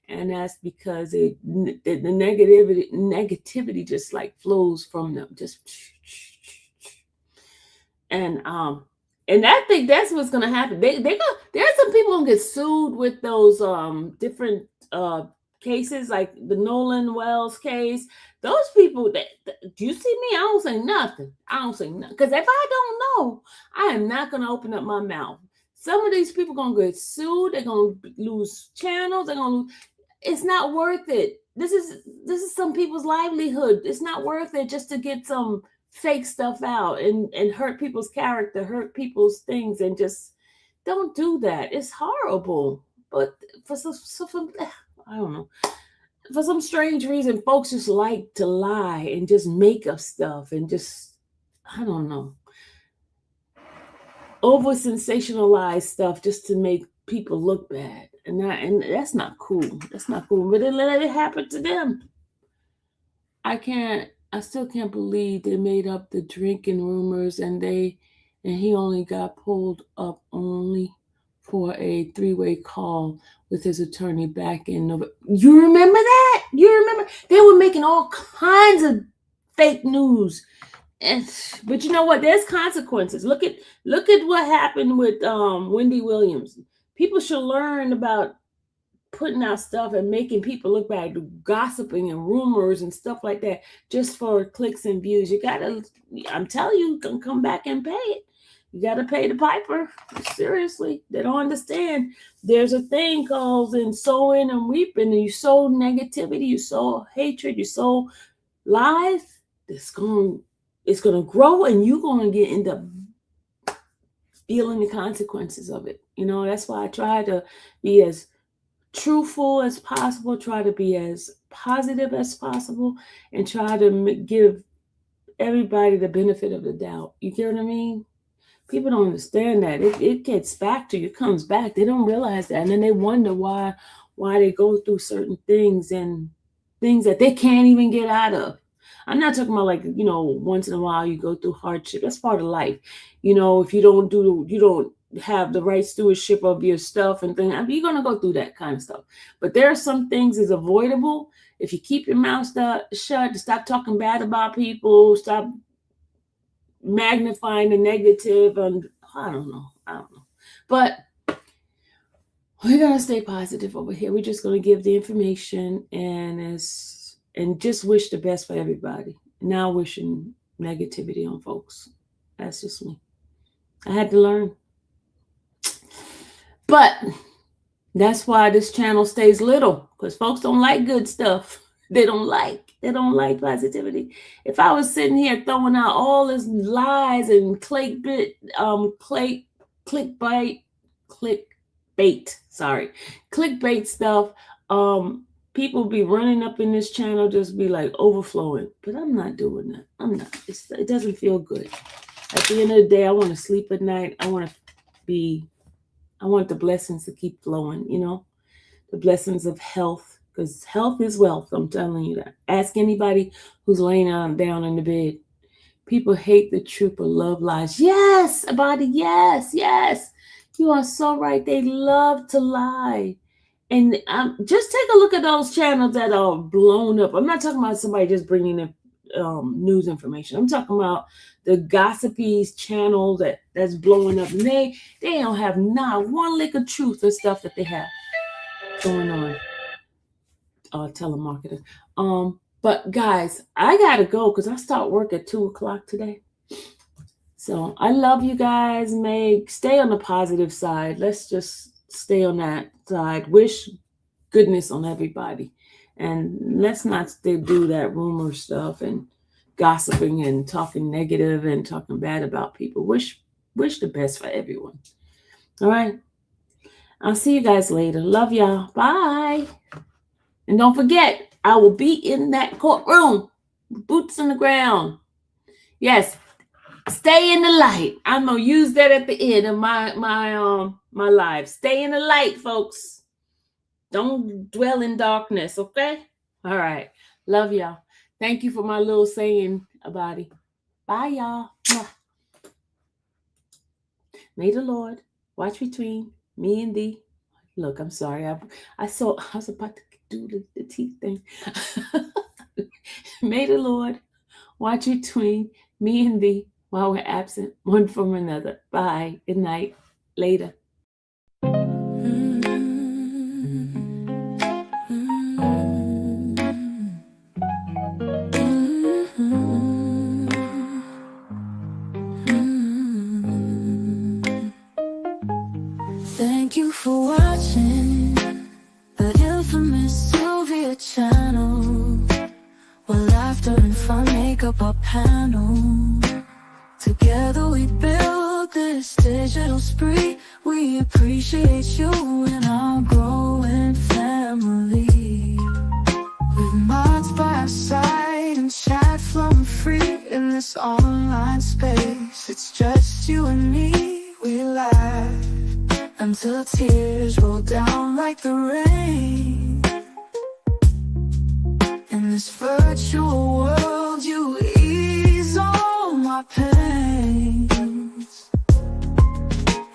And that's because the negativity just like flows from them, just and I think that's what's gonna happen. There's some people gonna get sued with those different cases, like the Nolan Wells case. Those people do you see me? I don't say nothing. I don't say nothing. Because if I don't know, I am not gonna open up my mouth. Some of these people gonna get sued, they're gonna lose channels, they're gonna lose. It's not worth it. This is some people's livelihood. It's not worth it just to get some fake stuff out and hurt people's character, hurt people's things, and just don't do that. It's horrible. But for I don't know, for some strange reason, folks just like to lie and just make up stuff and just, I don't know, over sensationalize stuff just to make people look bad. And that's not cool. That's not cool. But then let it happen to them. I still can't believe they made up the drinking rumors and he only got pulled up only for a 3-way call with his attorney back in November. You remember that? You remember? They were making all kinds of fake news. But you know what? There's consequences. Look at what happened with Wendy Williams. People should learn about putting out stuff and making people look bad, gossiping and rumors and stuff like that, just for clicks and views. I'm telling you, can come back and pay it. You gotta pay the piper. Seriously, they don't understand. There's a thing called in sowing and reaping, and you sow negativity, you sow hatred, you sow lies. It's gonna grow, and you're gonna end up feeling the consequences of it. That's why I try to be as truthful as possible, try to be as positive as possible, and try to give everybody the benefit of the doubt. You get what I mean? People don't understand that. It gets back to you, comes back. They don't realize that. And then they wonder why they go through certain things and things that they can't even get out of. I'm not talking about once in a while you go through hardship. That's part of life. If you don't have the right stewardship of your stuff and things, you're going to go through that kind of stuff. But there are some things is avoidable. If you keep your mouth shut, stop talking bad about people, stop magnifying the negative, and I don't know. But we're going to stay positive over here. We're just going to give the information and just wish the best for everybody. Now wishing negativity on folks. That's just me. I had to learn. But that's why this channel stays little, because folks don't like good stuff. They don't like positivity. If I was sitting here throwing out all this lies and clickbait stuff, people be running up in this channel, just be like overflowing. But I'm not doing that. I'm not. It doesn't feel good. At the end of the day, I want to sleep at night. I want the blessings to keep flowing, the blessings of health, because health is wealth. I'm telling you that. Ask anybody who's laying down in the bed. People hate the truth but love lies. Yes, body. Yes. You are so right. They love to lie. And just take a look at those channels that are blown up. I'm not talking about somebody just bringing in news information. I'm talking about the gossipy channel that's blowing up. And they don't have not one lick of truth or stuff that they have going on. Telemarketing. But guys, I gotta go because I start work at 2:00 today. So I love you guys. Stay on the positive side. Let's just stay on that side. Wish goodness on everybody. And let's not do that rumor stuff and gossiping and talking negative and talking bad about people. Wish the best for everyone. All right. I'll see you guys later. Love y'all. Bye. And don't forget, I will be in that courtroom. Boots on the ground. Yes. Stay in the light. I'm gonna use that at the end of my live. Stay in the light, folks. Don't dwell in darkness, okay? All right. Love y'all. Thank you for my little saying about it. Bye, y'all. May the Lord watch between me and thee. Look, I'm sorry. I was about to do the teeth thing. May the Lord watch between me and thee while we're absent one from another. Bye. Good night. Later. Thank you for watching the infamous Sylvia channel, where laughter and fun make up our panel. Together we build this digital spree. We appreciate you and our growing family. With mods by our side and chat flowing free in this online space. It's just you and me, we laugh until tears roll down like the rain. In this virtual world, you ease all my pains.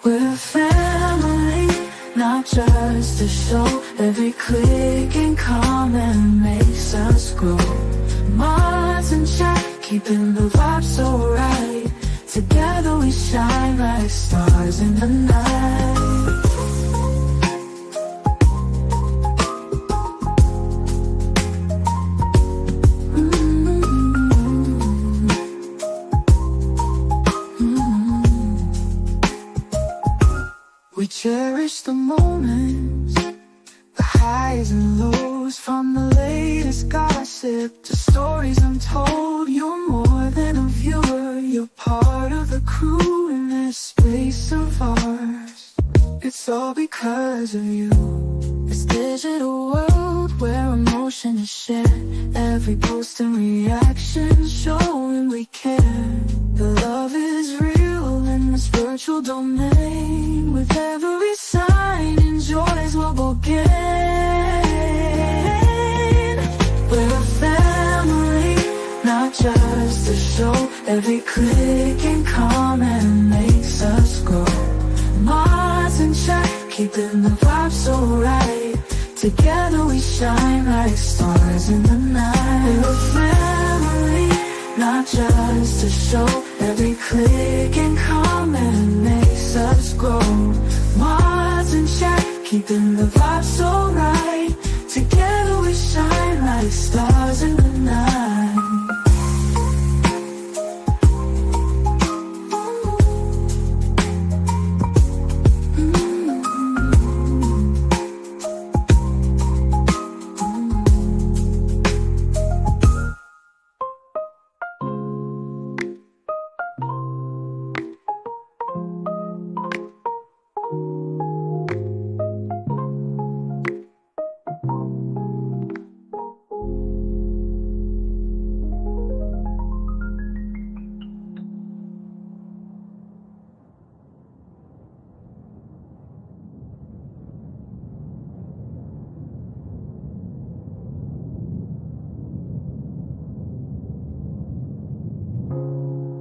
We're a family, not just a show. Every click and comment makes us grow. Mods and chat, keeping the vibe so right. Together we shine like stars in the night. We cherish the moments, the highs and lows, from the latest gossip to stories untold. You're more than a viewer, you're part of the crew in this space of ours. It's all because of you. This digital world where emotion is shared, every post and reaction showing we care. The love is real in this virtual domain. With every sign, enjoys what we'll gain. We're a family, not just a show. Every click and comment makes us grow. Mods and chat, keeping the vibe so right. Together we shine like stars in the night. We're a family, not just a show. Every click and comment makes us grow. Mods and chat, keeping the vibe so right. Together we shine like stars in the night.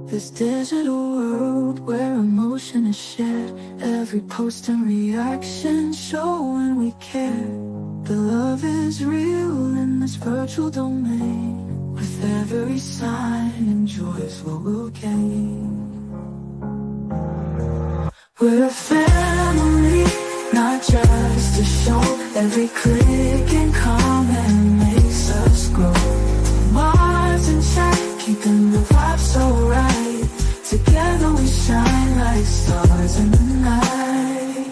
This digital world where emotion is shared, every post and reaction showing we care. The love is real in this virtual domain. With every sign, enjoys what we'll gain. We're a family, not just a show. Every click and comment makes us grow. Mods and chat, keeping the vibe so right. Together we shine like stars in the night.